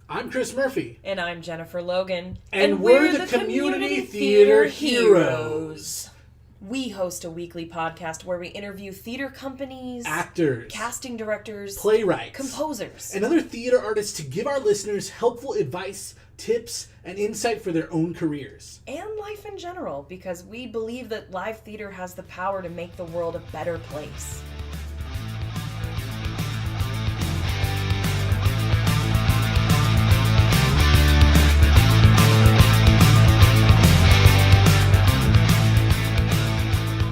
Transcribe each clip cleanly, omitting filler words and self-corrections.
I'm Chris Murphy. And I'm Jennifer Logan. And we're the Community Theater Heroes. We host a weekly podcast where we interview theater companies, actors, casting directors, playwrights, composers, and other theater artists to give our listeners helpful advice, tips, and insight for their own careers. And life in general, because we believe that live theater has the power to make the world a better place.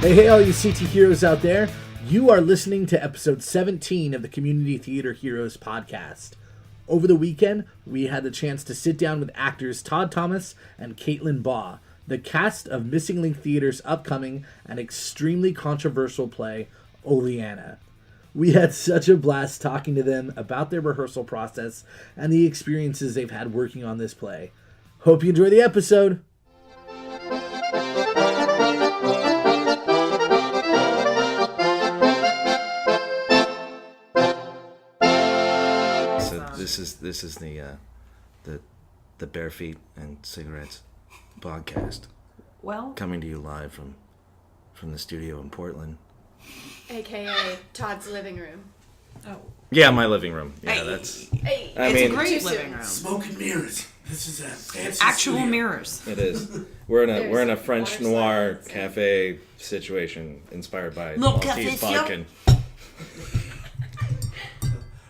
Hey, all you CT heroes out there. You are listening to episode 17 of the Community Theater Heroes podcast. Over the weekend, we had the chance to sit down with actors Todd Thomas and Kaitlynn Baugh, the cast of Missing Link Theater's upcoming and extremely controversial play, Oleanna. We had such a blast talking to them about their rehearsal process and the experiences they've had working on this play. Hope you enjoy the episode. This is the Bare Feet and Cigarettes podcast. Well, coming to you live from the studio in Portland, aka Todd's living room. Oh, yeah, my living room. Yeah, hey. that's. Hey. I it's mean, a great living room. Smoke and mirrors. This is a fancy Actual studio. mirrors. It is. We're in a French water noir slides. cafe situation inspired by Little Maltese cafe vodka.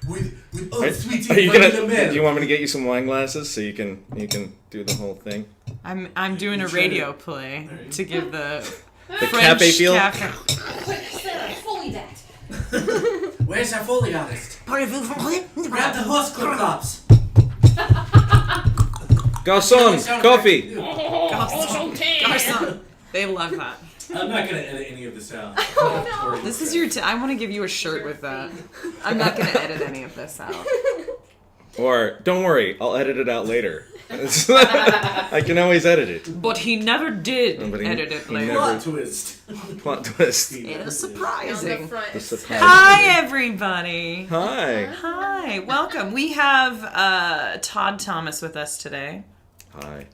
With sweet Are tea you from gonna? the mill. Do you want me to get you some wine glasses so you can do the whole thing? I'm doing a radio play to give the The French cafe feel. Fully that. Where's our Foley artist? Grab the horse clip-flops. Garçon, coffee. Garçon. They love that. I'm not going to edit any of this out. Oh, no. This is your. I want to give you a shirt with that. I'm not gonna edit any of this out. Or don't worry, I'll edit it out later. I can always edit it. But he never did No, but he- edit it he later. never- Plot twist. Plot twist. It is On the surprising. front. The it's surprise. Hi everybody. Hi. Hi, welcome. We have Todd Thomas with us today. Hi.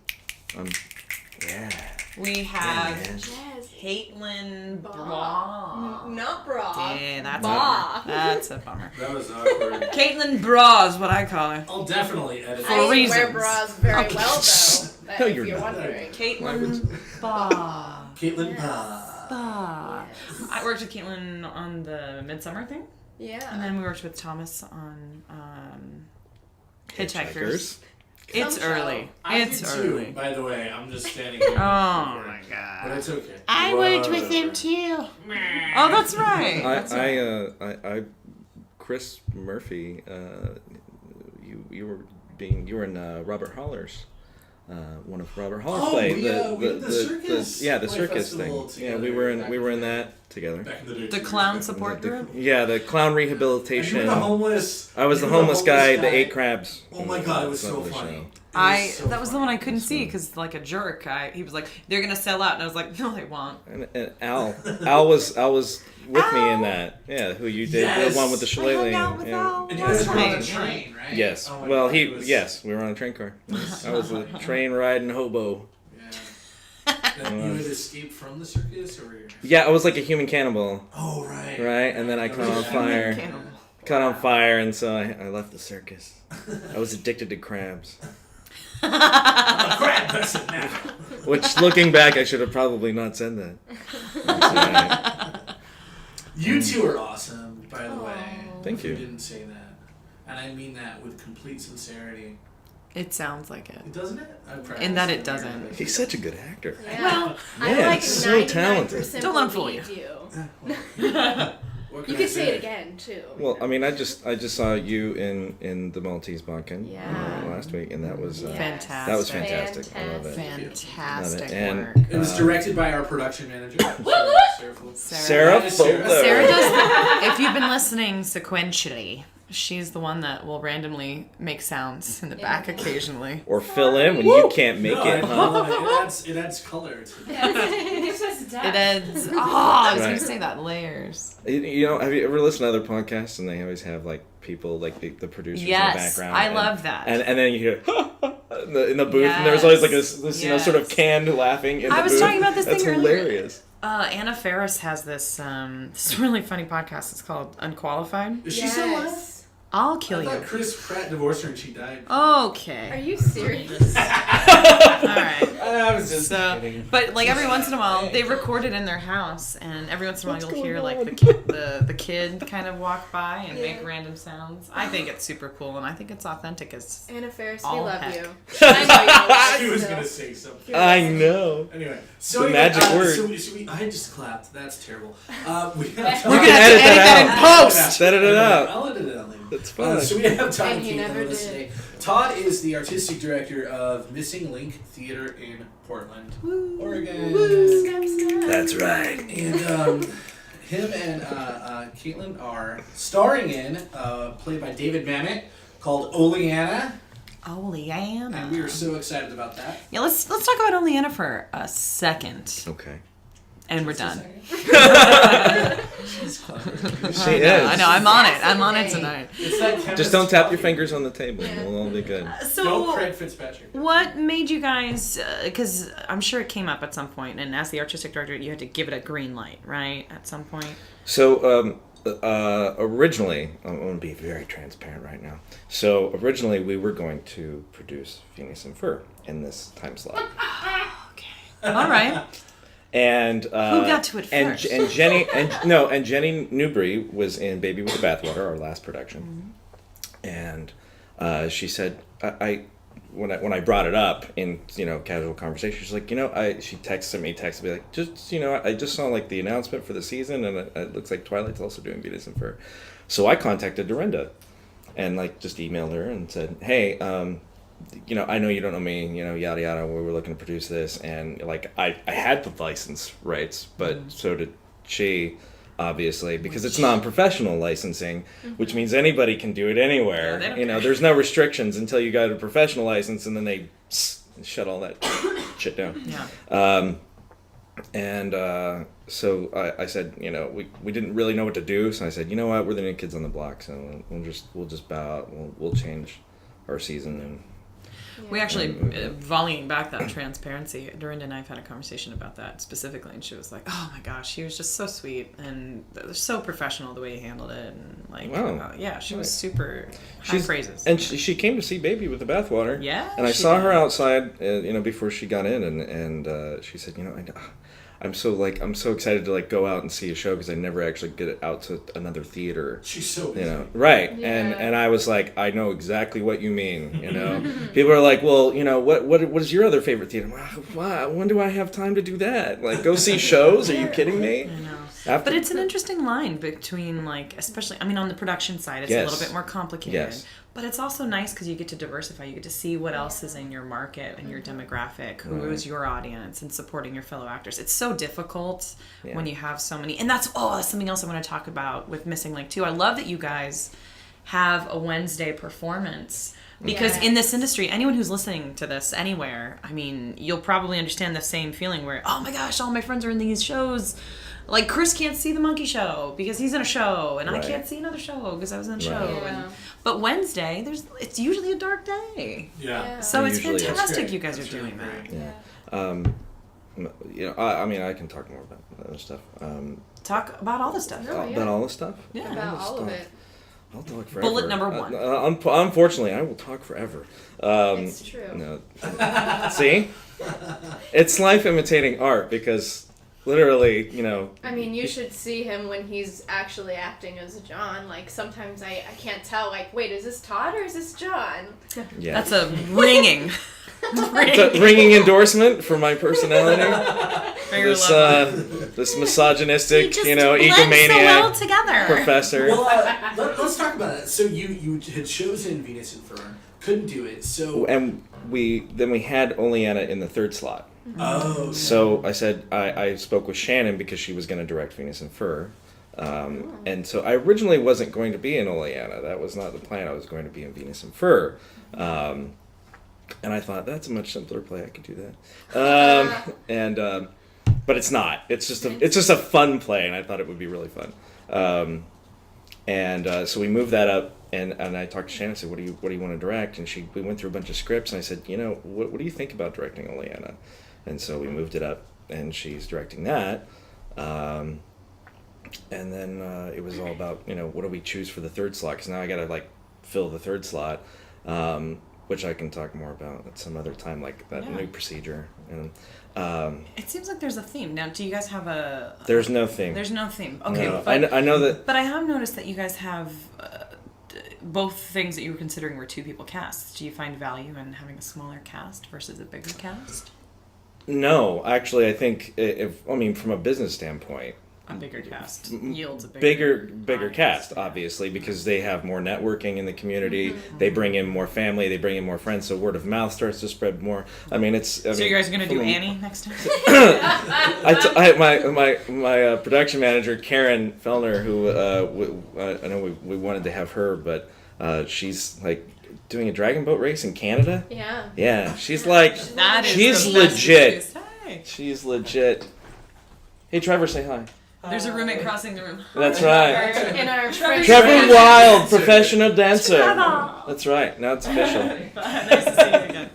Yeah. We have Yes. Kaitlynn Baugh. Baugh. Not bra. Yeah, that's Baugh. That's a bummer. That was awkward. Kaitlynn Baugh is what I call her. I'll definitely edit For I wear reasons. bras very Okay. well, though. No, If you're you're not. wondering. Kaitlynn Baugh. Kaitlynn Yes. Baugh. Baugh. I worked with Kaitlynn on the Midsummer thing, and Yeah. then we worked with Thomas on Hitchhikers. Some It's show. early. I It's did early. too, by the way. I'm just standing here. Oh my But god. it's okay. I worked with him too. Oh, that's right. That's right. I Chris Murphy, you were in Robert Holler's, one of Robert Holler's play. we did the circus the play circus festival thing. Yeah, together. we were in that together. Back in the day. The too. clown support group. Yeah, the clown And rehabilitation. you were the homeless. I was the you were homeless guy that ate crabs. Oh my god, it was Some so of the funny. show. That was the one I couldn't see because, like a jerk, he was like, "They're gonna sell out," and I was like, "No, they won't." And Al was with me in that. Yeah, who you did Yes. the one with the shillelagh. out with Al. And you That's guys were on the right. train, right? Yes. Oh my Well, God, it was- yes, we were on a train car. I was a train riding hobo. Yeah. You had escaped from the circus, or? Yeah, I was like a human cannibal, Oh right. right? And then I caught on fire. Caught on fire, and so I left the circus. I was addicted to crabs. I'm a crab person now. Which, looking back, I should have probably not said that. That's all right. You two are awesome, by the way. Thank If you. You didn't say that, and I mean that with complete sincerity. It sounds like it. Doesn't it? I practiced In that it it. doesn't. He's such a good actor. Yeah. Well, I man, like so talented. 99% Don't let him fool you. believe What can You I could say it again too. Well, I mean, I just saw you in the Maltese Vodka Yeah. last week, and that was Fantastic. that was fantastic. I love it. Fantastic Love it. And- work. It was directed by our production manager, Sarah Fuller. Sarah That is Sarah. Fuller. Sarah does. If you've been listening sequentially, She's the one that will randomly make sounds in the back occasionally. Or fill in when you can't make it, huh? It adds color to it. It adds. Oh, I was gonna say that layers. You know, have you ever listened to other podcasts and they always have like people like the producers in the background? I love that. And then you hear in the booth, and there's always like this you know, sort of canned laughing in the booth. I was talking about this That's thing earlier. hilarious. Anna Faris has this really funny podcast. It's called Unqualified. Is she still alive? I'll kill I you. thought Chris Pratt divorced her and she died. Okay. Are you serious? All right. I was just kidding. But like every once in a while, they record it in their house, and every once in a while you'll hear like the kid kind of walk by and make random sounds. I think it's super cool, and I think it's authentic as Anna Faris, we all love heck. you. I know She you was love gonna us say something. still. I know. Anyway, The magic word. So I just clapped. That's terrible. We have We're We're gonna gonna edit that in out. post. Edit it out. I'll edit it out later. That's fine. So we have Todd And he Kaitlynn never with us did. today. Todd is the artistic director of Missing Link Theater in Portland, Oregon. That's right. And him and Kaitlynn are starring in played by David Mamet called Oleanna, Oleanna. and we are so excited about that. Yeah, let's talk about Oleanna for a second, Okay. and we're done. She's clever. She I is. know. I'm on it. I'm on it tonight. It's that chemist Just don't tap your talking. fingers on the table. We'll all be good. Don't So, Craig Fitzpatrick. what made you guys? Because I'm sure it came up at some point, and as the artistic director, you had to give it a green light, right? At some point. So, originally, I'm going to be very transparent right now. So, originally, we were going to produce Phineas and Ferb in this time slot. Okay. All right. And Who got to it first? And Jenny Newbury was in Baby with the Bathwater, our last production, and she said, when I brought it up in casual conversation, she's like, she texted me like, just I just saw like the announcement for the season, and it looks like Twilight's also doing Phineas and Ferb, so I contacted Dorinda, and like just emailed her and said, hey, I know you don't know me, yada yada, we were looking to produce this, and like I had the license rights, but so did she, obviously, because it's non-professional licensing, which means anybody can do it anywhere. Yeah, they don't care. There's no restrictions until you got a professional license, and then they shut all that shit down. Yeah. So I said, we didn't really know what to do, so I said, you know what, we're the new kids on the block, so we'll just bow out, we'll change our season. And We actually, volleying back that transparency, Dorinda and I have had a conversation about that specifically, and she was like, oh my gosh, he was just so sweet and so professional the way he handled it, and like, Wow. she was super high praises. And she came to see Baby with the Bathwater. Yeah, And I she saw did. her outside, before she got in, and she said, I'm so excited to like go out and see a show because I never actually get out to another theater. She's so busy. Right? Yeah. And I was like, I know exactly what you mean. People are like, well, what is your other favorite theater? Wow, when do I have time to do that? Like, go see shows? Are you kidding me? I know. After- But it's an interesting line between, like, especially, on the production side, it's a Yes. little bit more complicated. Yes. But it's also nice because you get to diversify. You get to see what else is in your market and your demographic, who is your audience, and supporting your fellow actors. It's so difficult when you have so many. And that's something else I want to talk about with Missing Link, too. I love that you guys have a Wednesday performance. Because in this industry, anyone who's listening to this anywhere, you'll probably understand the same feeling where, oh my gosh, all my friends are in these shows. Like, Chris can't see the Monkey Show because he's in a show, and I can't see another show because I was in a show. Yeah. But Wednesday, it's usually a dark day. Yeah. So it's Usually is. fantastic Great. you guys That's are doing really that. Yeah. I can talk more about that other stuff. Talk about all the stuff. No. yeah. About all this stuff? Yeah. About all of it. I'll talk forever. Bullet number one. Unfortunately, I will talk forever. It's true. No. See? It's life imitating art because literally, You should see him when he's actually acting as John. Like, sometimes I can't tell, like, wait, is this Todd or is this John? yeah. That's a ringing. It's a ringing endorsement for my personality. Very This lovely. this misogynistic, Blend so egomaniac well together. professor. Well, let's talk about it. So you had chosen Venus and Fern, couldn't do it. So And we had Oleanna in the third slot. oh, So I said I spoke with Shannon because she was going to direct Phineas and Ferb, And so I originally wasn't going to be in Oleanna. That was not the plan. I was going to be in Venus and Fur. And I thought, that's a much simpler play. I could do that. But it's not. It's just a fun play, and I thought it would be really fun. So we moved that up, and I talked to Shannon and said, what do you want to direct? And we went through a bunch of scripts, and I said, what do you think about directing Oleanna? And so we moved it up, and she's directing that. And then it was all about, what do we choose for the third slot? Because now I got to, fill the third slot, which I can talk more about at some other time, like that new procedure. And it seems like there's a theme. Now, do you guys have a... There's no theme. There's no theme. Okay. No, but, I know that... But I have noticed that you guys have... both things that you were considering were 2 people casts. Do you find value in having a smaller cast versus a bigger cast? No, actually, I think from a business standpoint, a bigger cast yields a bigger cast, obviously, because they have more networking in the community. Mm-hmm. They bring in more family. They bring in more friends. So word of mouth starts to spread more. So you guys are gonna do Annie next time? My production manager Karen Fellner, who I know we wanted to have her, but she's doing a dragon boat race in Canada. Yeah, she's legit. She's legit. Hey, Trevor, say hi. There's a roommate crossing the room. That's right. Trevor Wild, professional dancer. That's right. Now it's official. Nice to see you again.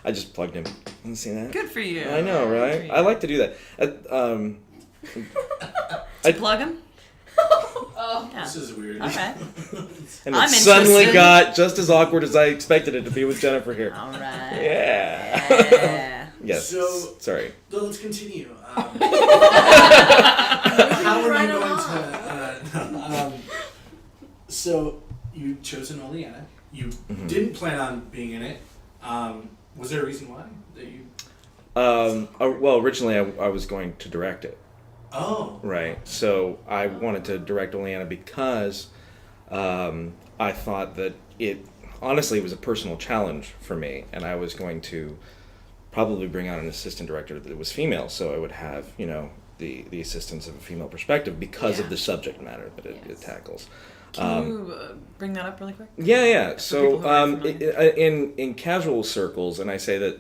I just plugged him. You see that? Good for you. I know, right? I like to do that. Plug him? Oh. Yeah. This is weird. Okay. And it suddenly got just as awkward as I expected it to be with Jennifer here. All right. Yeah. Yes. So, sorry. Let's continue. How are you going to... so, you chose an Oleanna. You didn't plan on being in it. Was there a reason why? That you... Well, originally I was going to direct it. Oh. Right. So I wanted to direct Oleanna because I thought that it was a personal challenge for me, and I was going to probably bring out an assistant director that was female, so I would have, the assistance of a female perspective because of the subject matter that it tackles. Can you bring that up really quick? Yeah. So in casual circles, and I say that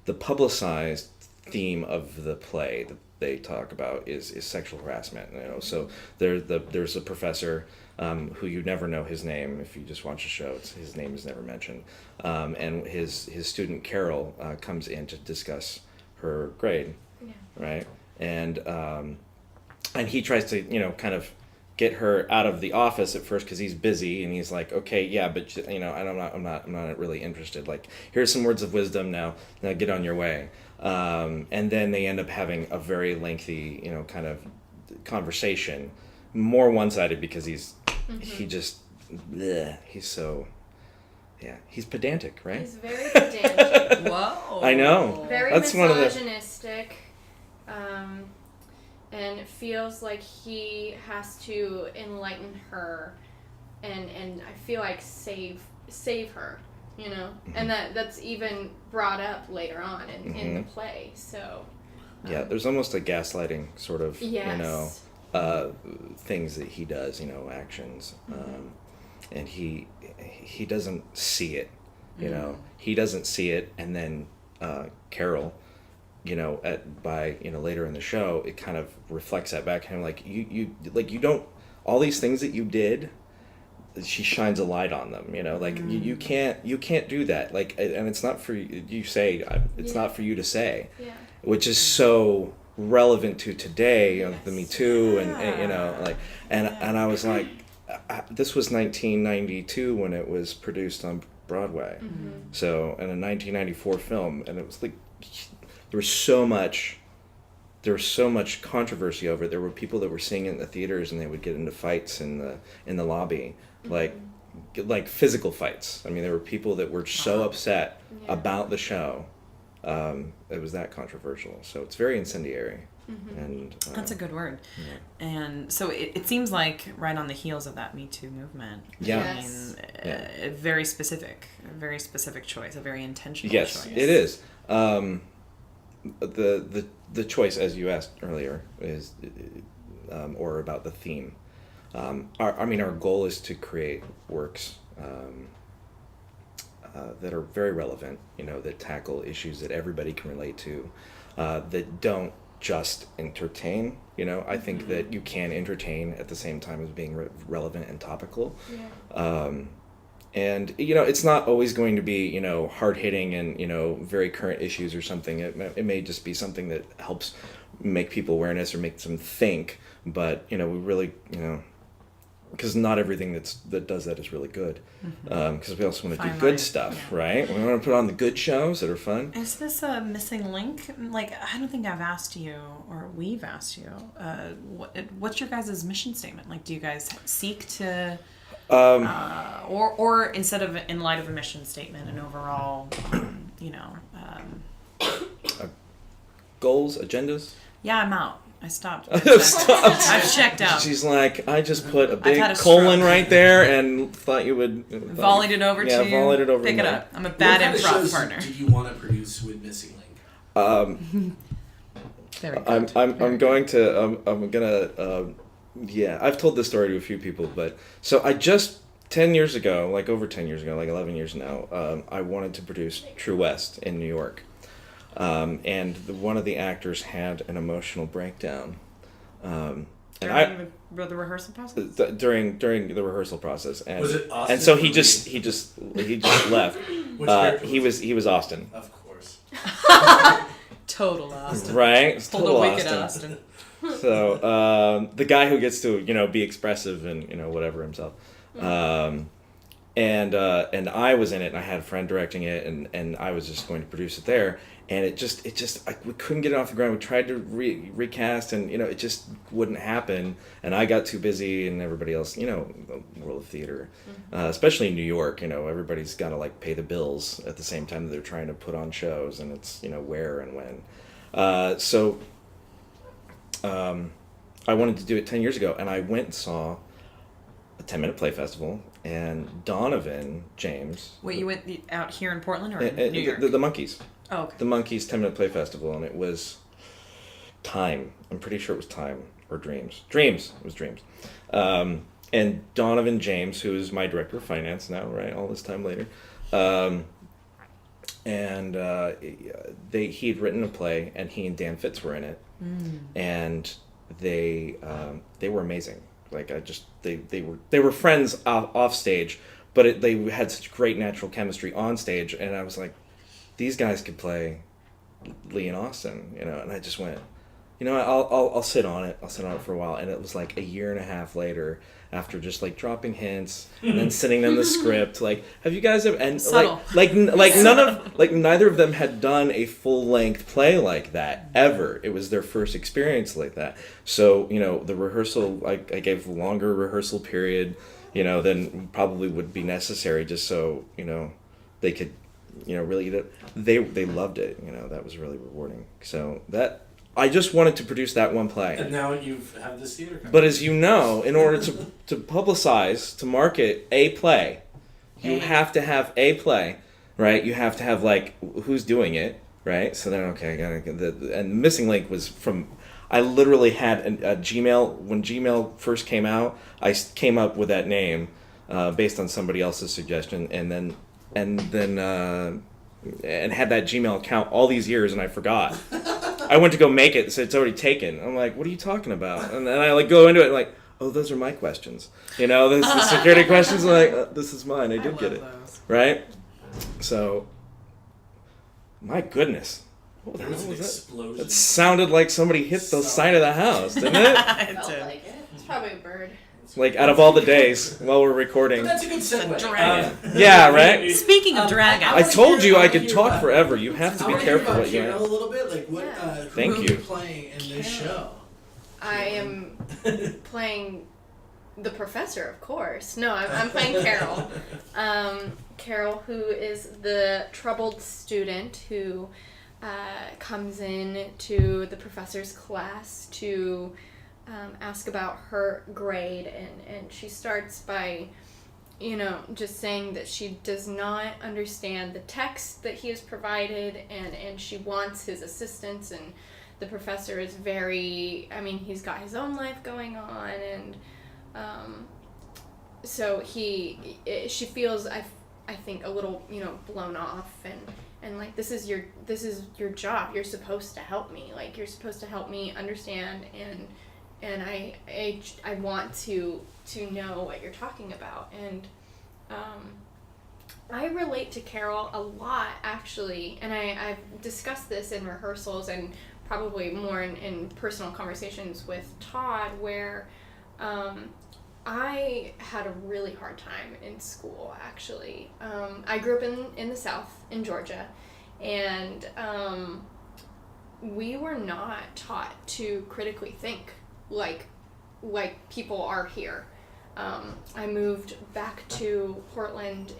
the publicized theme of the play that they talk about is sexual harassment. So there's a professor who you never know his name if you just watch the show. His name is never mentioned, and his student Carol comes in to discuss her grade, right? And he tries to kind of get her out of the office at first because he's busy, and he's like, okay, yeah, but I'm not really interested. Here's some words of wisdom. Now get on your way. And then they end up having a very lengthy, kind of conversation, more one-sided because he's so, he's pedantic, right? He's very pedantic. Whoa. I know. Very That's misogynistic. And it feels like he has to enlighten her and I feel like save her. And that's even brought up later on in the play. So there's almost a gaslighting sort of things that he does, actions, and he doesn't see it, he doesn't see it, and then Carol, later in the show, it kind of reflects that back, and you don't, all these things that you did. She shines a light on them, you can't do that, and it's not for you say it's not for you to say, which is so relevant to today, the Me Too, and I was like, this was 1992 when it was produced on Broadway, so in a 1994 film, and it was there was so much controversy over it. There were people that were seeing it in the theaters, and they would get into fights in the lobby. Like physical fights. I mean, there were people that were so upset about the show. It was that controversial. So it's very incendiary. And that's a good word. And so it seems like right on the heels of that Me Too movement. Yeah. A very specific choice, a very intentional choice. Yes, it is. The choice, as you asked earlier, is or about the theme. Our goal is to create works that are very relevant, that tackle issues that everybody can relate to, that don't just entertain. I think that you can entertain at the same time as being relevant and topical. Yeah. And it's not always going to be hard-hitting and very current issues or something. It may just be something that helps make people awareness or make them think, but we really because not everything that does that is really good, because we also want to do good stuff, right? We want to put on the good shows that are fun. Is this a missing link? Like, I don't think I've asked you, or we've asked you, what's your guys' mission statement? Like, do you guys seek to or instead of in light of a mission statement, an overall goals, agendas? Yeah, I'm out. I stopped. I've checked out. She's like, I just put a big colon right there and thought you would... Volleyed it over to you. Volleyed it over. Pick it up. I'm a bad improv partner. Do you want to produce with Missing Link? I'm gonna I've told this story to a few people, but so I just 10 years ago, like over 10 years ago, like 11 years now, I wanted to produce True West in New York. And one of the actors had an emotional breakdown. During the rehearsal process? During the rehearsal process. And, was it Austin? And so he just left. He was Austin. Of course. Total Austin. Right? Total wicked Austin. So the guy who gets to be expressive and whatever himself. And I was in it, and I had a friend directing it, and I was just going to produce it there, and we couldn't get it off the ground. We tried to recast, and it just wouldn't happen, and I got too busy, and everybody else, the world of theater, especially in New York, everybody's got to pay the bills at the same time that they're trying to put on shows, and it's where and when. So I wanted to do it 10 years ago, and I went and saw a 10-minute play festival, and Donovan James... Wait, you went out here in Portland or in New York? The Monkeys. Oh, okay. The Monkeys 10-minute play festival, and it was Time. I'm pretty sure it was Time or Dreams. Dreams. It was Dreams. And Donovan James, who is my director of finance now, right, all this time later, he'd written a play, and he and Dan Fitz were in it, and they were amazing. They were friends off stage, but they had such great natural chemistry on stage, and I was like, these guys could play Lee and Austin, and I just went, I'll sit on it. I'll sit on it for a while, and it was like a year and a half later, after just dropping hints and then sending them the script, have you guys ever, and subtle. Neither of them had done a full length play like that ever. It was their first experience like that. So the rehearsal, I gave a longer rehearsal period, than probably would be necessary, just so they could really they loved it. That was really rewarding. So that. I just wanted to produce that one play. And now you have this theater company. But as you know, in order to publicize, to market a play, you have to have a play, right? You have to have who's doing it, right? So then, okay, I gotta get and Missing Link was from. I literally had a Gmail when Gmail first came out. I came up with that name based on somebody else's suggestion, and had that Gmail account all these years, and I forgot. I went to go make it, so it's already taken. I'm like, what are you talking about? And then I go into it, and oh, those are my questions. The security questions. I'm this is mine. I did get it. Those. Right? So, my goodness. What the hell was that? Explosion. That sounded like somebody hit the side of the house, didn't it? I felt like it. It's probably a bird. Out of all the days while we're recording. But that's a good segue. Dragon. Yeah, right? Speaking of dragons. I told you I could talk forever. You have to be careful what you ask. A little bit, Thank who you. are you playing in this show? I am playing the professor, of course. No, I'm playing Carol. Carol, who is the troubled student who comes in to the professor's class to ask about her grade, and she starts by just saying that she does not understand the text that he has provided, and she wants his assistance, and the professor is very, I mean, he's got his own life going on, and so she feels, I think, a little, you know, blown off, and like, this is your job. You're supposed to help me. Like, you're supposed to help me understand, and I want to know what you're talking about. And I relate to Carol a lot, actually, and I've discussed this in rehearsals and probably more in personal conversations with Todd, where I had a really hard time in school, actually. I grew up in the South, in Georgia, and we were not taught to critically think like people are here. I moved back to Portland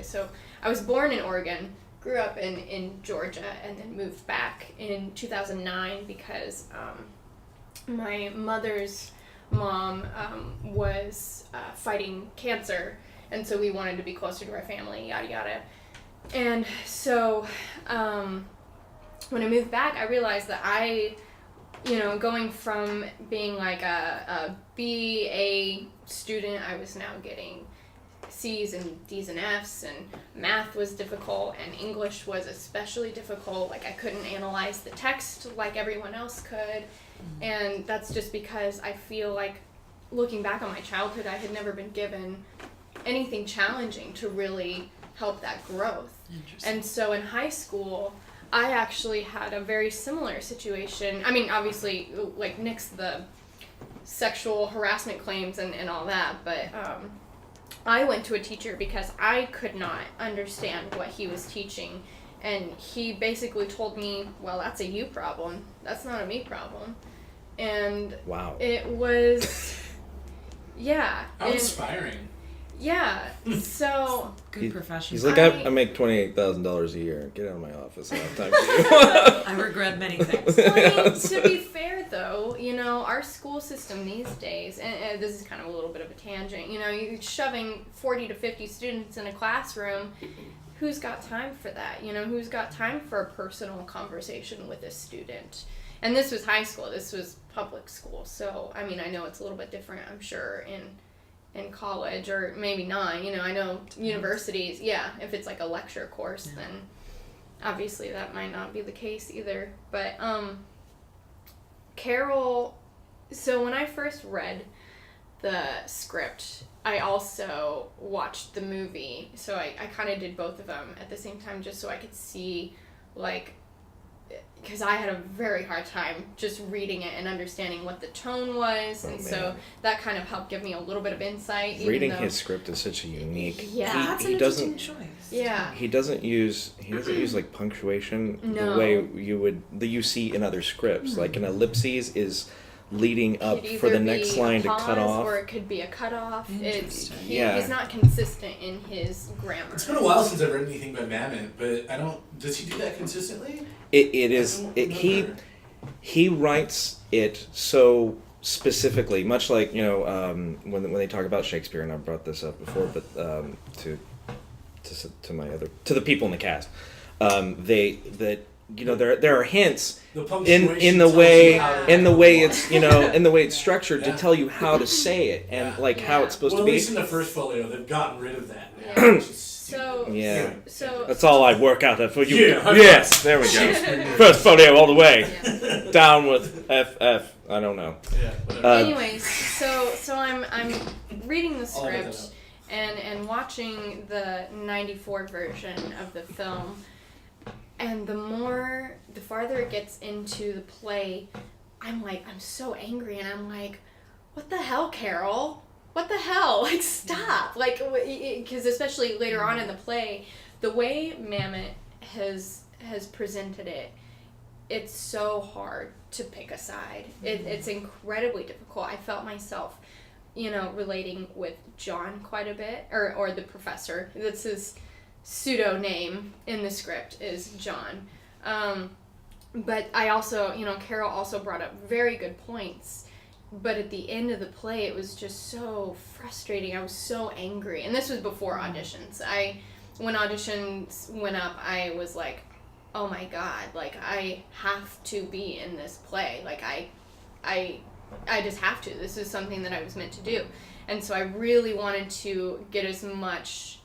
so I was born in Oregon, grew up in Georgia, and then moved back in 2009 because my mother's mom was fighting cancer, and so we wanted to be closer to our family, yada yada. And so when I moved back, I realized that going from being like a B.A. student, I was now getting C's and D's and F's, and math was difficult, and English was especially difficult. Like, I couldn't analyze the text like everyone else could, and that's just because I feel like, looking back on my childhood, I had never been given anything challenging to really help that growth. And so in high school, I actually had a very similar situation. I mean, obviously, like, nix the sexual harassment claims and all that, but I went to a teacher because I could not understand what he was teaching, and he basically told me, well, that's a you problem, that's not a me problem. And wow, it was yeah, how inspiring. Yeah, so good professional. He's like, I make $28,000 a year. Get out of my office. I don't have time for you. I regret many things. Well, I mean, to be fair, though, our school system these days, and this is kind of a little bit of a tangent, you're shoving 40 to 50 students in a classroom. Who's got time for that? Who's got time for a personal conversation with a student? And this was high school. This was public school. So, I mean, I know it's a little bit different, I'm sure, in college, or maybe not. I know universities, if it's like a lecture course, then obviously that might not be the case either. But Carol, so when I first read the script, I also watched the movie, so I kind of did both of them at the same time, just so I could see, like, because I had a very hard time just reading it and understanding what the tone was, so that kind of helped give me a little bit of insight. Reading his script is such a unique. That's an interesting choice. Yeah. He doesn't use like punctuation the way you see in other scripts. Like an ellipses is leading up for the next line to cut off, or it could be a cutoff. He's not consistent in his grammar. It's been a while since I've read anything by Mamet, but does he do that consistently? He writes it so specifically, much like when they talk about Shakespeare, and I've brought this up before, but to the people in the cast, there are hints in the way it's structured to tell you how to say it and how it's supposed to be. At least in the first folio, they've gotten rid of that. So that's all I work out for you. Yeah, yes, there we go. First folio all the way. Down with FF. I don't know. Anyways, so I'm reading the script and watching the 94 version of the film, and the farther it gets into the play, I'm so angry, and I'm like, what the hell, Carol? What the hell? Like, stop! Like, because especially later on in the play, the way Mamet has presented it, it's so hard to pick a side. It's incredibly difficult. I felt myself, relating with John quite a bit, or the professor. That's his pseudo name in the script, is John. But I also, Carol also brought up very good points. But at the end of the play, it was just so frustrating. I was so angry. And this was before auditions. When auditions went up, I was like, oh my God, like I have to be in this play. Like I just have to. This is something that I was meant to do. And so I really wanted to get as much,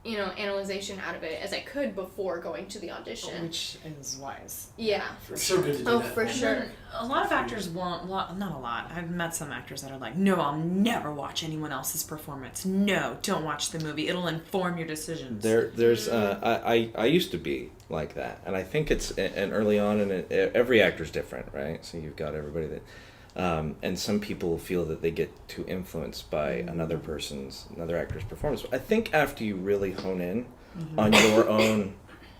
analyzation out of it as I could before going to the audition. Which is wise. Yeah. It's so good to do that. Oh, for sure. A lot of actors not a lot. I've met some actors that are like, no, I'll never watch anyone else's performance. No, don't watch the movie. It'll inform your decisions. There's I used to be like that, and I think it's and early on, and every actor's different, right? So you've got everybody that. And some people feel that they get too influenced by another actor's performance. I think after you really hone in on your own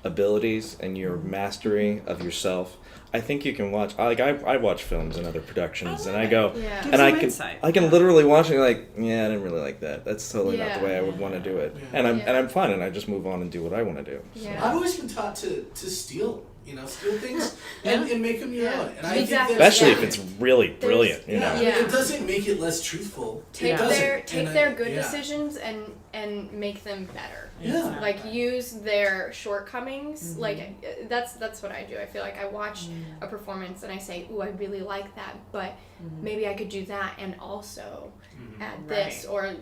abilities and your mastery of yourself, I think you can watch. I watch films and other productions, and I go, Yeah. and I can literally watch it like, yeah, I didn't really like that. That's totally not the way I would want to do it, and I'm fine, and I just move on and do what I want to do. Yeah. I've always been taught to steal things and make them your own. And I think that, Especially if it's really brilliant, you know. It doesn't make it less truthful. Take their good decisions and make them better. Yeah. Like use their shortcomings. Like that's what I do. I feel like I watch a performance and I say, "Ooh, I really like that, but maybe I could do that and also add this," or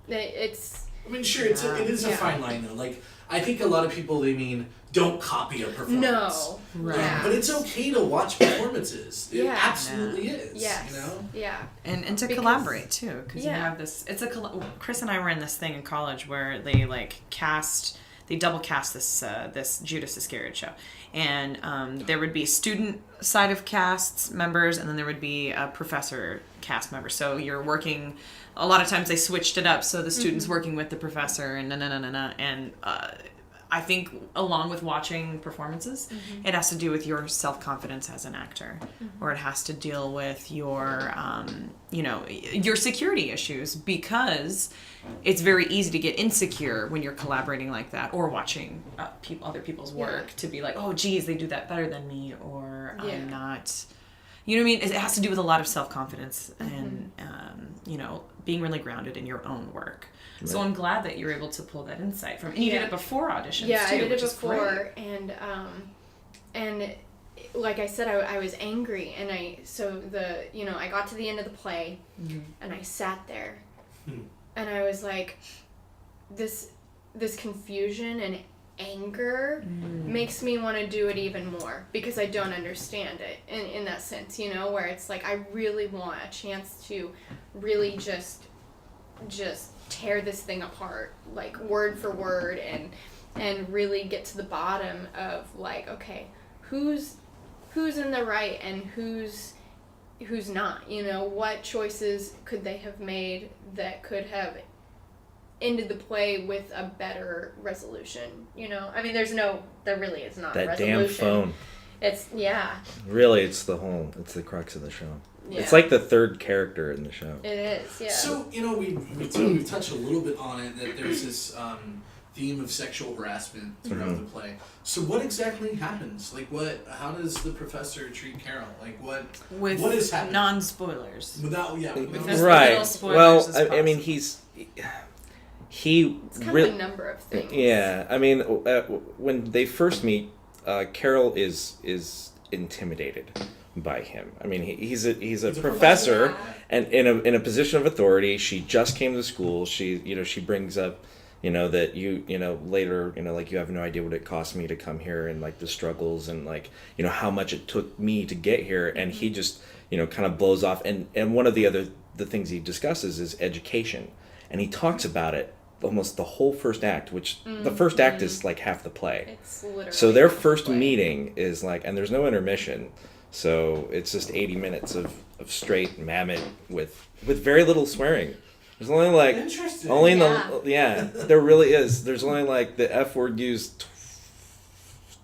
it's. I mean, sure, it is a fine line though. Like I think a lot of people they mean don't copy a performance. No. Right. But it's okay to watch performances. It absolutely is. Yes. Yeah. And to collaborate too, because you have this. Chris and I were in this thing in college where they double cast this Judas Iscariot show, and there would be student side of cast members, and then there would be a professor cast member. So you're working. A lot of times they switched it up, so the student's working with the professor, and and I think along with watching performances, it has to do with your self-confidence as an actor, or it has to deal with your, your security issues, because it's very easy to get insecure when you're collaborating like that, or watching other people's work to be like, oh, geez, they do that better than me, or I'm not. You know what I mean? It has to do with a lot of self-confidence and, being really grounded in your own work. Right. So I'm glad that you're able to pull that insight from. And you did it before auditions, yeah, too, I did it which before, and like I said, I was angry, and I got to the end of the play, and I sat there, and I was like, this confusion and anger makes me want to do it even more, because I don't understand it in that sense, where it's like I really want a chance to really just tear this thing apart, like word for word, and really get to the bottom of like, okay, who's in the right and who's not, what choices could they have made that could have ended the play with a better resolution, I mean, there really is not a resolution. That damn phone. It's, really, it's the crux of the show. Yeah. It's like the third character in the show. It is, yeah. So, we touched a little bit on it, that there's this theme of sexual harassment throughout the play. So what exactly happens? Like, how does the professor treat Carol? Like, what is happening? Non-spoilers. Without, right. Well, I mean, it's kind of a number of things. Yeah, I mean, when they first meet, Carol is intimidated by him. I mean, he's a professor, and in a position of authority. She just came to school. She brings up, that later, like, you have no idea what it cost me to come here, and like the struggles, and like, how much it took me to get here, and he just, kind of blows off. And one of the things he discusses is education, and he talks about it almost the whole first act, which the first act is like half the play. It's literally so their first meeting is like, and there's no intermission, so it's just 80 minutes of straight Mamet with very little swearing. There's only like there really is. There's only like the F word used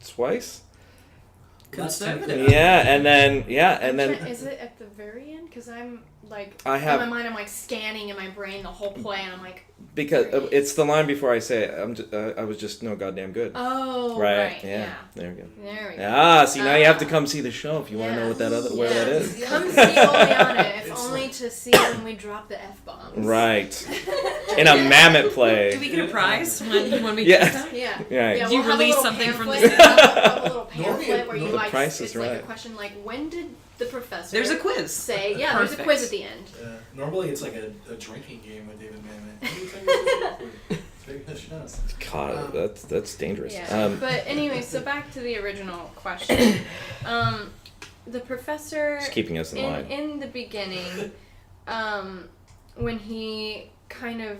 twice. Conservative. And then is it at the very end? Because like I have- in my mind I'm like scanning in my brain the whole play, and I'm like, Because it's the line before I say it. I was just no goddamn good. oh, Right. right, Yeah. There we go. There we go. Ah, see, now you have to come see the show if you want to know what where that is. Come see Oleanna, if only to see when we drop the F-bombs. Right. In a Mamet play. Do we get a prize when we Yeah. get that? Yeah. Right. Yeah, Do you we'll have a release little something from pamphlet. the- We'll have a little pamphlet where you The like, price it's is like a right. question like, when did the professor There's a quiz. say, yeah, there's a Perfect. quiz at the end. Normally it's like a drinking game with David Mamet. God, that's dangerous. Yeah. But anyway, so back to the original question. The professor Just keeping us in line. in the beginning, when he kind of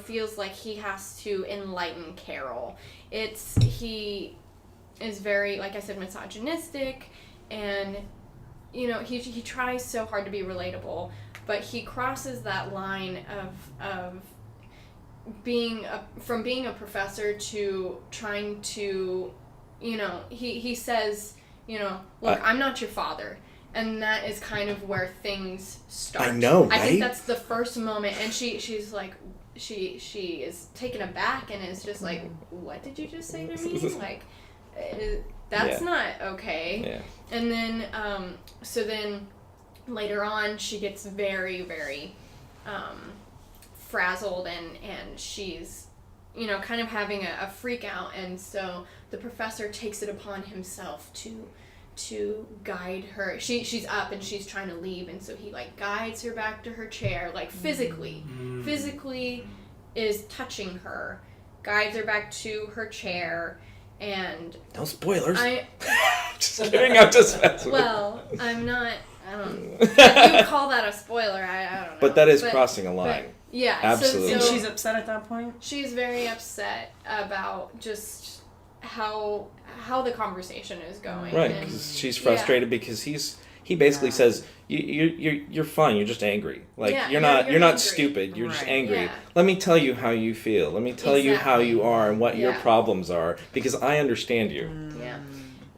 feels like he has to enlighten Carol, he is very, like I said, misogynistic, and he tries so hard to be relatable, but he crosses that line of from being a professor to trying to, he says, look, I'm not your father. And that is kind of where things start. I know, right? I think that's the first moment, and she's like, she is taken aback and is just like, what did you just say to me? Like, that's not okay. Yeah. And then, so then later on, she gets very, very frazzled, and she's, kind of having a freak out. And so the professor takes it upon himself to guide her. She's up and she's trying to leave, and so he like guides her back to her chair, like physically is touching her, guides her back to her chair. And no spoilers. Just kidding. I'm just messing. Well, I'm not. I don't. If you call that a spoiler, I don't know. But that is crossing a line. Yeah, absolutely. And she's upset at that point. She's very upset about just how the conversation is going. Right, because she's frustrated because he basically says you're fine. You're just angry. Like you're not angry. stupid. You're just angry. Yeah. Let me tell you how you feel. Let me tell you how you are and what your problems are, because I understand you.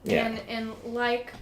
Yeah. And like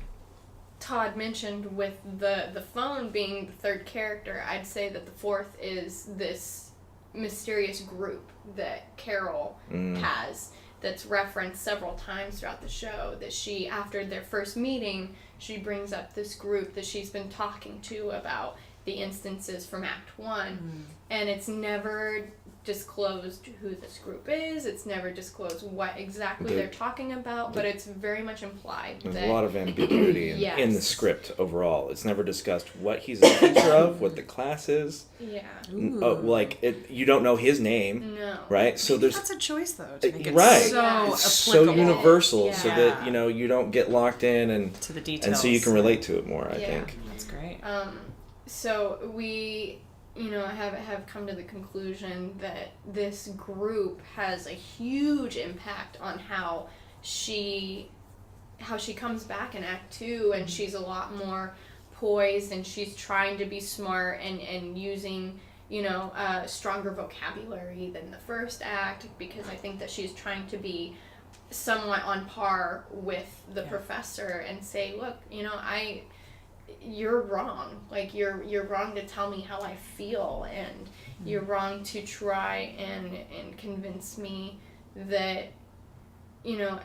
Todd mentioned, with the phone being the third character, I'd say that the fourth is this mysterious group that Carol has, that's referenced several times throughout the show, that she, after their first meeting, she brings up this group that she's been talking to about the instances from Act 1, and it's never disclosed who this group is. It's never disclosed what exactly they're talking about, but it's very much implied. There's a lot of ambiguity in the script overall. It's never discussed what he's a teacher of, what the class is. Yeah. You don't know his name. No. Right? So Maybe that's a choice, though, to make it so so applicable. universal, so that you don't get locked in and to the details, and so you can relate to it more. I think that's great. So we, have come to the conclusion that this group has a huge impact on how she comes back in Act 2, and she's a lot more poised, and she's trying to be smart and using, stronger vocabulary than the first act, because I think that she's trying to be somewhat on par with the professor and say, look, you're wrong. Like, you're wrong to tell me how I feel, and you're wrong to try and convince me that,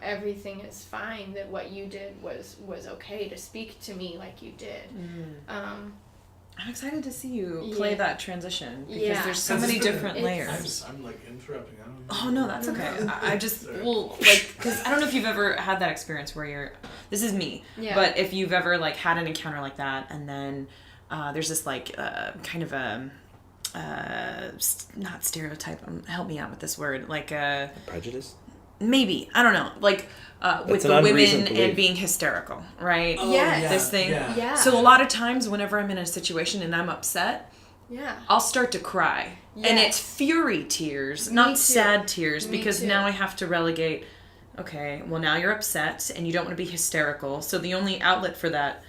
everything is fine, that what you did was okay to speak to me like you did. I'm excited to see you play that transition, because there's so many different layers. I'm like interrupting. I don't know. Oh no, that's okay. I just because I don't know if you've ever had that experience where this is me, but if you've ever had an encounter like that, and then there's this kind of a not stereotype. Help me out with this word, prejudice. Maybe, I don't know, with the women and being hysterical, right? Oh, yes. This thing. Yeah. So a lot of times whenever I'm in a situation and I'm upset, I'll start to cry. Yes. And it's fury tears, not sad tears, because now I have to relegate, okay, well now you're upset and you don't want to be hysterical, so the only outlet for that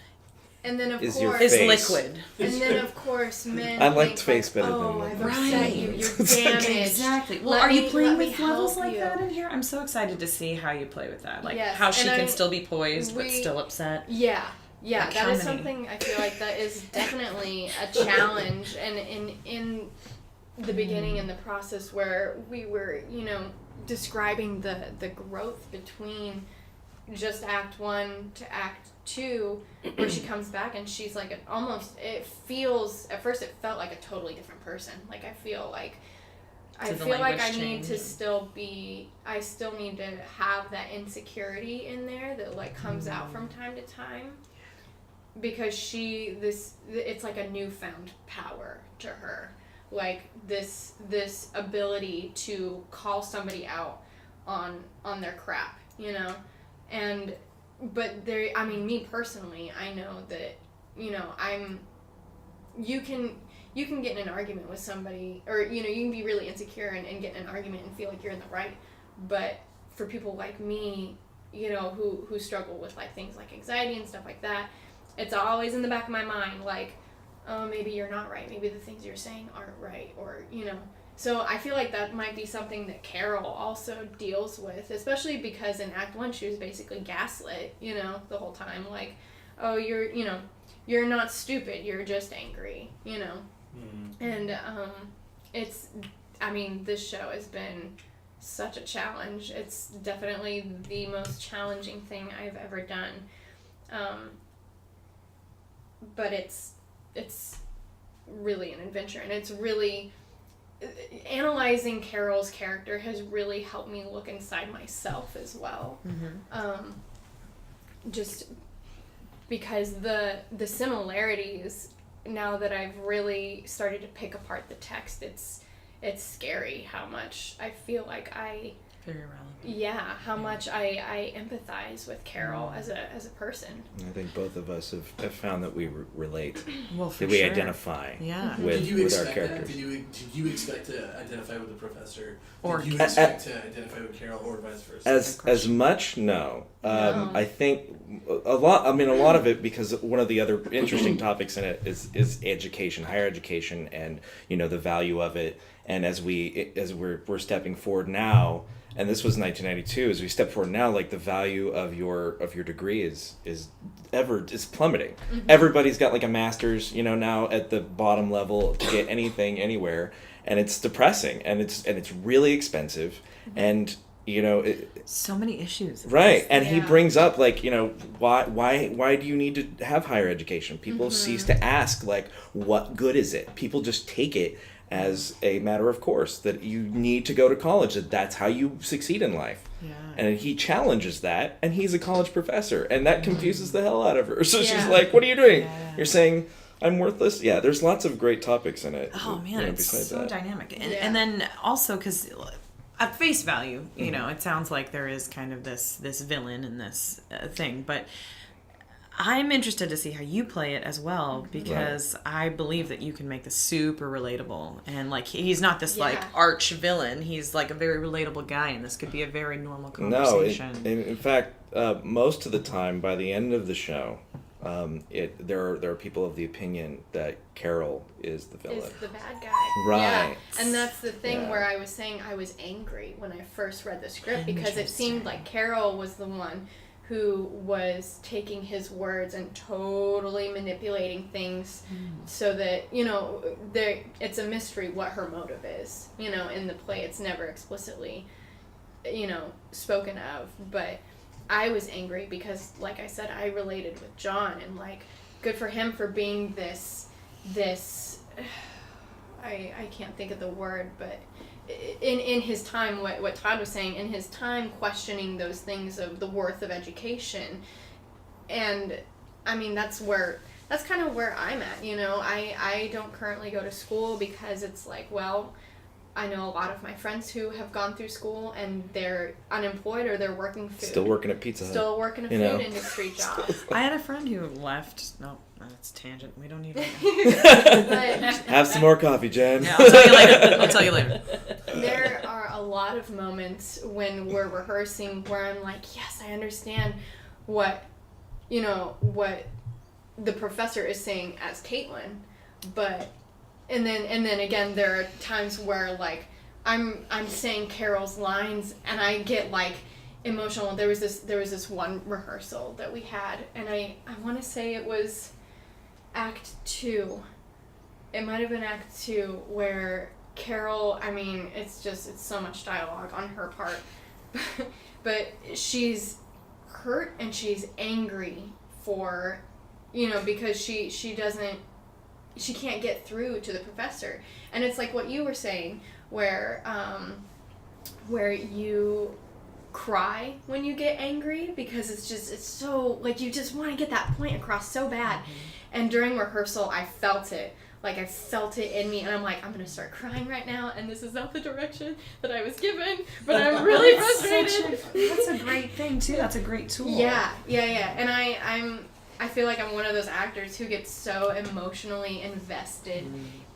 and then of is course is liquid. And then of course men I liked face better than I've liquid. upset you, you're damaged. Exactly. Well, are you playing with levels like that in here? I'm so excited to see how you play with that. How she can still be poised but still upset. Yeah. Yeah, Like, that how is many? something I feel like that is definitely a challenge. And in the beginning in the process where we were, describing the growth between just Act 1 to Act 2, where she comes back and she's like at first it felt like a totally different person. Like I feel like I need to still need to have that insecurity in there that like comes out from time to time, because it's like a newfound power to her, like this ability to call somebody out on their crap, but me personally, I know that, you can get in an argument with somebody, or, you can be really insecure and get in an argument and feel like you're in the right. But for people like me, who struggle with like things like anxiety and stuff like that, it's always in the back of my mind, like, oh, maybe you're not right. Maybe the things you're saying aren't right, or, So I feel like that might be something that Carol also deals with, especially because in Act 1 she was basically gaslit, the whole time. Like, oh, you're not stupid, you're just angry, And this show has been such a challenge. It's definitely the most challenging thing I've ever done. But it's really an adventure, and it's really... Analyzing Carol's character has really helped me look inside myself as well. Just because the similarities, now that I've really started to pick apart the text, it's scary how much I feel like very relevant. Yeah, how much I empathize with Carol as a person. I think both of us have found that we relate. Well, for that we sure. identify Did with our characters. Did you expect to identify with the professor? Or did you expect to identify with Carol, or vice versa? As much, no. I think a lot of it, because one of the other interesting topics in it is education, higher education, and the value of it. And as we're stepping forward now, and this was 1992, as we step forward now, like the value of your degree is plummeting. Mm-hmm. Everybody's got like a master's, now at the bottom level to get anything anywhere, and it's depressing, and it's really expensive, and so many issues. Right, and he brings up like, why do you need to have higher education? People cease to ask, like, what good is it? People just take it as a matter of course that you need to go to college, that's how you succeed in life. Yeah. And he challenges that, and he's a college professor, and that confuses the hell out of her. So she's like, what are you doing? Yeah. You're saying I'm worthless? Yeah, there's lots of great topics in it. Oh man, it's so dynamic. And then also, because at face value, it sounds like there is kind of this villain in this thing, but I'm interested to see how you play it as well, because I believe that you can make this super relatable, and like he's not this like arch villain. He's like a very relatable guy, and this could be a very normal conversation. No, in fact, most of the time by the end of the show, there are people of the opinion that Carol is the villain. Is the bad guy. Right. Yeah. And that's the thing where I was saying I was angry when I first read the script, because it seemed like Carol was the one who was taking his words and totally manipulating things so that, it's a mystery what her motive is. In the play, it's never explicitly, spoken of. But I was angry because, like I said, I related with John, and, like, good for him for being this I can't think of the word, but in his time, what Todd was saying, in his time questioning those things of the worth of education. And that's kind of where I'm at. I don't currently go to school because it's like, well, I know a lot of my friends who have gone through school and they're unemployed, or they're working food. Still working at Pizza Hut. Still working a food industry job. I had a friend who left. No, that's tangent. We don't need to. Have some more coffee, Jen. Yeah, I'll tell you later. There are a lot of moments when we're rehearsing where I'm like, yes, I understand what the professor is saying as Kaitlynn, but and then again there are times where like I'm saying Carol's lines and I get like emotional. There was this one rehearsal that we had, and I want to say it was Act 2. It might have been Act 2 where Carol, I mean, it's so much dialogue on her part, but she's hurt and she's angry for, because she can't get through to the professor. And it's like what you were saying, where you cry when you get angry because it's so, like, you just want to get that point across so bad. Mm-hmm. And during rehearsal, I felt it. Like, I felt it in me, and I'm like, I'm going to start crying right now, and this is not the direction that I was given, but I'm really frustrated. That's a great thing, too. That's a great tool. Yeah. And I feel like I'm one of those actors who gets so emotionally invested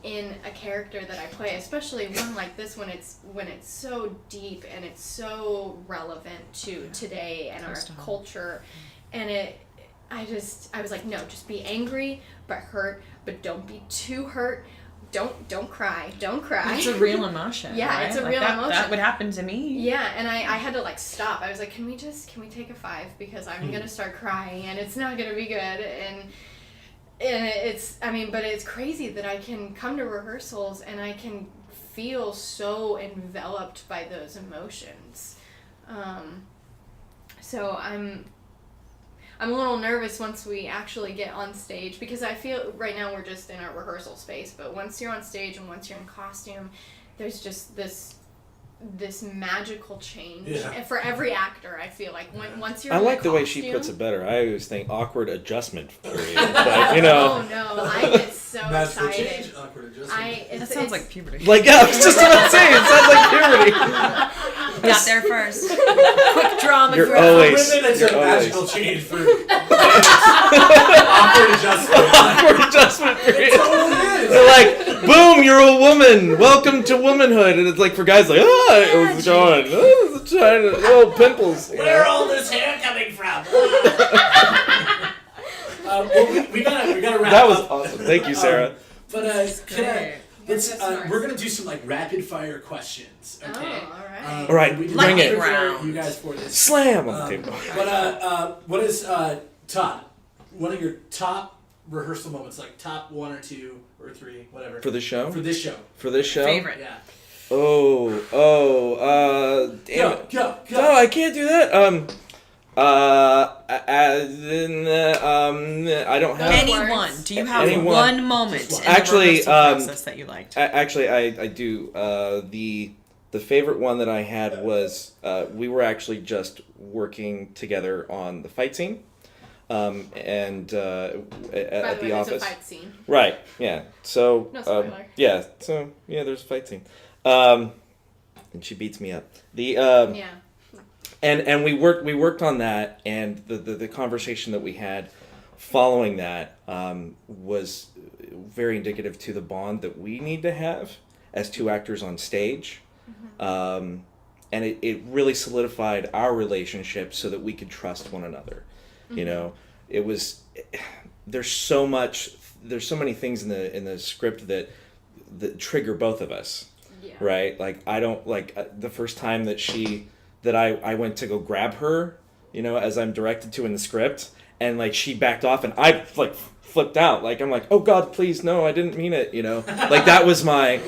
in a character that I play, especially one like this when it's so deep and it's so relevant to today and our culture. And I was like, no, just be angry but hurt, but don't be too hurt. Don't cry. It's a real emotion. Yeah, right? It's a real emotion. That would happen to me. Yeah, and I had to like stop. I was like, can we take a 5 because I'm gonna start crying and it's not gonna be good. And but it's crazy that I can come to rehearsals and I can feel so enveloped by those emotions. So I'm a little nervous once we actually get on stage, because I feel right now we're just in our rehearsal space, but once you're on stage and once you're in costume, there's just this magical change. Yeah. And for every actor, I feel like once you're I in like the way she puts it better. I always think awkward adjustment period. But, Oh no, I get so Magical excited. change, awkward adjustment. That sounds like puberty. Like, yeah, I was just about to say, it sounds like puberty. Got there first. Quick drama. You're I always, would say that's you're a always. magical change for awkward adjustment. Awkward adjustment period. That's all it is. They're like, boom, you're a woman. Welcome to womanhood. And it's like for guys like, it was John. Pimples. Where all this hair coming from? We gotta wrap That was up. awesome. Thank you, Sarah. We're gonna do some like rapid fire questions. Okay. Oh, all right. All right, We did bring not it. prepare you guys for this. Slam on the table. What is Todd? One of your top rehearsal moments, like top 1 or 2 or 3, whatever. For the show? For this show. For this show? Favorite. Yeah. Damn it. Go. No, I can't do that. I don't have Anyone? Do you have Anyone. one moment in the Actually, rehearsal process that you liked? Actually, I do. The favorite one that I had was we were actually just working together on the fight scene, and at the office. There's a fight scene. Right. Yeah. So. No spoiler. Yeah. So there's a fight scene, and she beats me up. Yeah. And we worked on that, and the conversation that we had following that was very indicative to the bond that we need to have as two actors on stage. Mm-hmm. And it really solidified our relationship so that we could trust one another. Mm-hmm. You know, there's so many things in the script that trigger both of us. Yeah. Right? Like, I don't like the first time that I went to go grab her, you know, as I'm directed to in the script, and like she backed off and I like flipped out. Like, I'm like, oh God, please, no, I didn't mean it, you know. Like that was my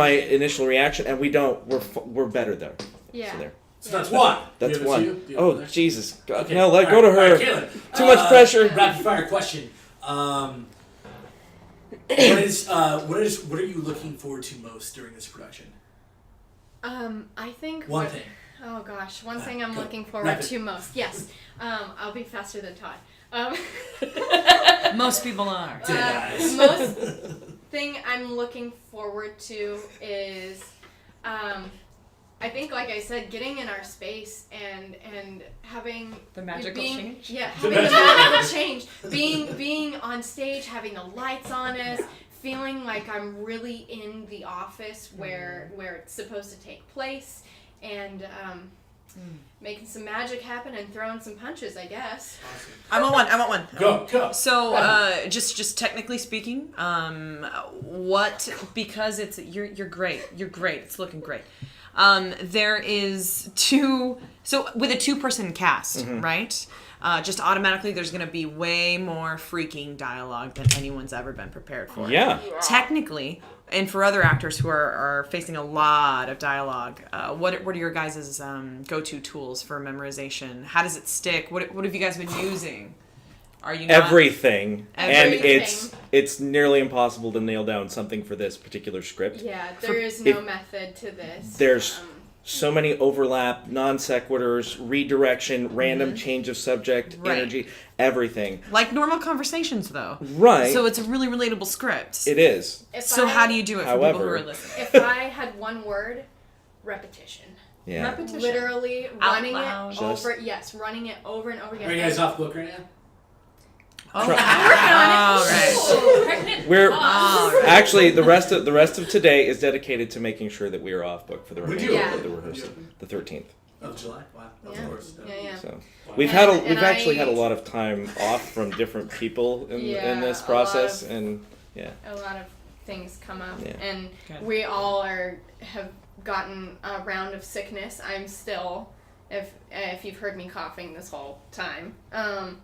initial reaction, and we're better there. Yeah. So there. So that's one. That's Do you one. have a few? Oh Jesus, God, Okay. no, go to her. Right, Kaitlynn. Too much pressure. Rapid fire question. What are you looking forward to most during this production? I think one thing. Oh gosh, one thing I'm go. looking forward to most. Yes. I'll be faster than Todd. Most people are. Most thing I'm looking forward to is, I think, like I said, getting in our space and having the magical change. Yeah, having the magical change. Being on stage, having the lights on us, feeling like I'm really in the office where it's supposed to take place, and making some magic happen and throwing some punches, I guess. I want one. Go. So, just technically speaking, because you're great. You're great. It's looking great. There is two. So with a 2-person cast, right? Just automatically, there's going to be way more freaking dialogue than anyone's ever been prepared for. Yeah. Technically, and for other actors who are facing a lot of dialogue, what are your guys' go-to tools for memorization? How does it stick? What have you guys been using? Are you not... Everything. And Everything. it's nearly impossible to nail down something for this particular script. Yeah, there is no method to this. There's so many overlap, non sequiturs, redirection, random change of subject, energy, everything. Like normal conversations, though. Right. So it's a really relatable script. It is. How do you do it for people who are listening? If I had one word, repetition. Yeah. Repetition. Literally Out running loud. it over. Yes, running it over and over again. Are you guys off book right now? Oh, right. We're actually the rest of today is dedicated to making sure that we are off book for the remainder of the rehearsal, the 13th Of July? Wow. Of course. Yeah. So we've actually had a lot of time off from different people in this process, and a lot of things come up, and Good. we all have gotten a round of sickness. I'm still. If you've heard me coughing this whole time,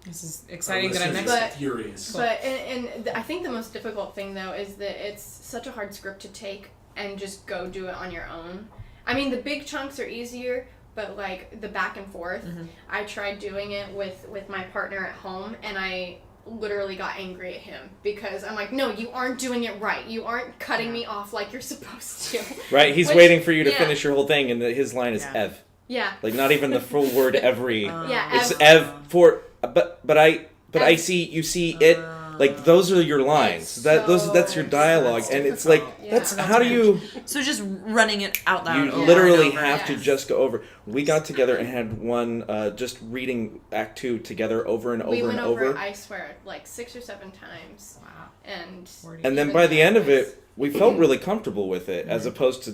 This is exciting that I'm listeners next. are furious. But I think the most difficult thing though is that it's such a hard script to take and just go do it on your own. I mean, the big chunks are easier, but like the back and forth, I tried doing it with my partner at home, and I literally got angry at him because I'm like, no, you aren't doing it right. You aren't cutting me off like you're supposed to. right. He's waiting for you to finish your whole thing, and his line is Ev. Yeah. Like not even the full word every. It's Ev. Ev for but I see you see it. Like those are your lines. That's your dialogue, and it's like that's how do you? So just running it out loud. You over literally and over. have to just go over. We got together and had one just reading Act 2 together over and over We went and over, over. I swear, like 6 or 7 times. Wow. And then by the end of it, we felt really comfortable with it, as opposed to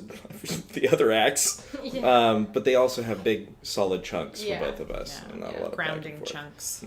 the other acts. But they also have big, solid chunks for both of us, and not a lot of grounding chunks.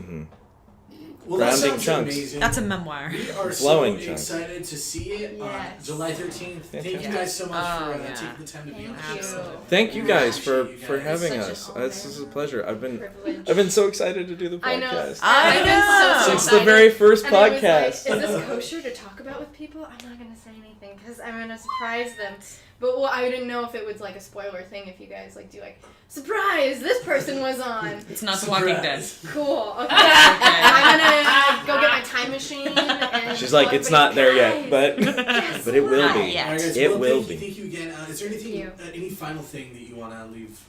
Well, that Grounding sounds chunks. amazing. That's a memoir. We are Flowing so chunks. excited to see it on Yes. July 13th. Thank you guys so much for taking the time to be on the Thank show. you. Thank you guys for Appreciate you guys. having Such an us. honor. This is a pleasure. I've Privilege. been so excited to do the I know. podcast. I I've been know. so Since the excited. very first And I was podcast. like, is this kosher to talk about with people? I'm not going to say anything because I'm going to surprise them. But I didn't know if it was like a spoiler thing if you guys like do like, surprise, this person was on. It's not The Walking Dead. Cool. Okay. I'm going to go get my time machine. And She's like, it's not there yet, but Guess but it will what? be. All right, guys, It well, will thank be. you again. Is there anything, you. any final thing that you want to leave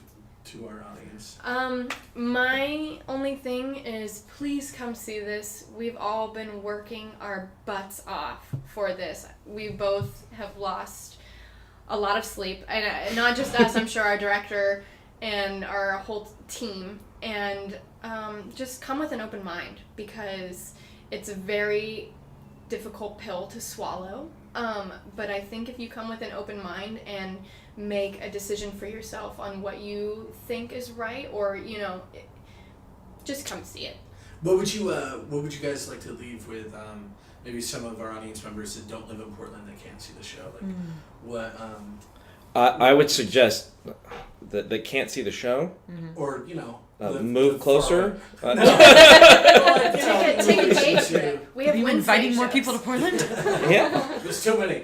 to our audience? My only thing is please come see this. We've all been working our butts off for this. We both have lost a lot of sleep, and not just us, I'm sure our director and our whole team, and just come with an open mind because it's a very difficult pill to swallow, but I think if you come with an open mind and make a decision for yourself on what you think is right, or just come see it. What would you guys like to leave with? Maybe some of our audience members that don't live in Portland that can't see the show. Like, what? I would suggest that they can't see the show. Or Move closer. Take a day trip. We have Are you Wednesday inviting more shows. people to Portland? Yeah. There's too many.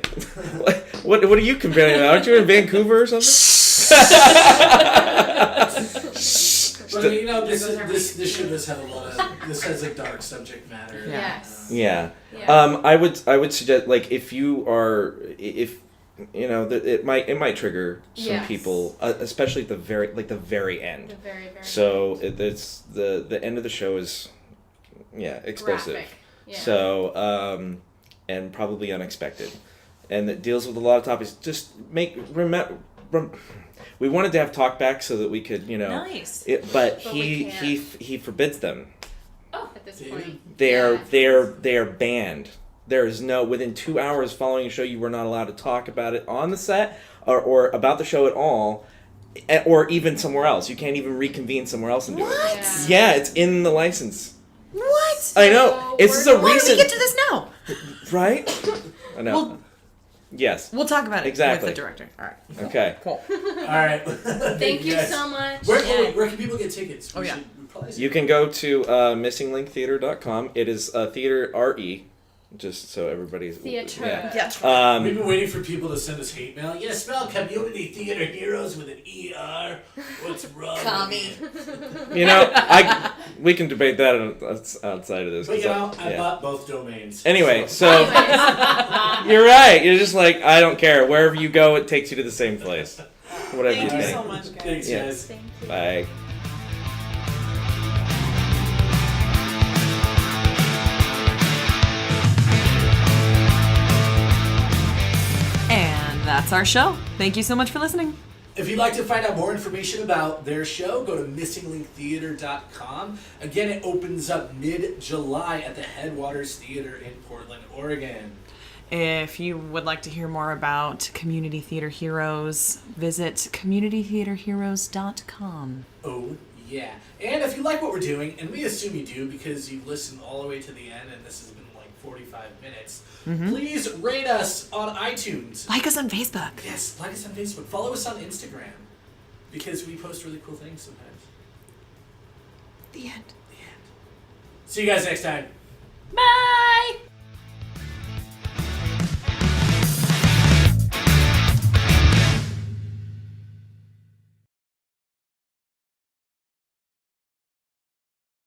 What are you comparing? Aren't you in Vancouver or something? But this show does have a lot of. This has a dark subject matter. Yes. Yeah. Yeah. I would suggest, like, if it might trigger some Yes. people, especially at the very end. The very, very So it's the end of the show is explosive. graphic. Yeah. So and probably unexpected, and it deals with a lot of topics. Just we wanted to have talkback so that we could Nice. but But he we can't. he forbids them. At this point. They are banned. There is no, within 2 hours following a show, you were not allowed to talk about it on the set or about the show at all, or even somewhere else. You can't even reconvene somewhere else and do it. Yeah, it's in the license. What? I know. It's just a Why do we recent, get to this now? right? I know. Well, Yes. We'll talk about it Exactly. with the director. All right. Okay. Cool. All right. Thank you guys. so much. Where can people get tickets? Oh, yeah. We probably should- You can go to missinglinktheater.com. It is theater RE, just so everybody's... Theater. Yeah. We've been waiting for people to send us hate mail. Yeah, spell Community Theater Heroes with an ER. What's wrong? Commie. You know, we can debate that outside of this. But 'cause you know, I bought both domains. Anyway, so you're right. You're just like, I don't care. Wherever you go, it takes you to the same place. Whatever Thank you you think. so much, guys. Thanks, Yeah. guys. Thank you. Bye. And that's our show. Thank you so much for listening. If you'd like to find out more information about their show, go to missinglinktheater.com. Again, it opens up mid-July at the Headwaters Theater in Portland, Oregon. If you would like to hear more about Community Theater Heroes, visit communitytheaterheroes.com. Oh, yeah. And if you like what we're doing, and we assume you do because you've listened all the way to the end and this has been like 45 minutes, please rate us on iTunes. Like us on Facebook. Yes, like us on Facebook. Follow us on Instagram because we post really cool things sometimes. The end. The end. See you guys next time. Bye!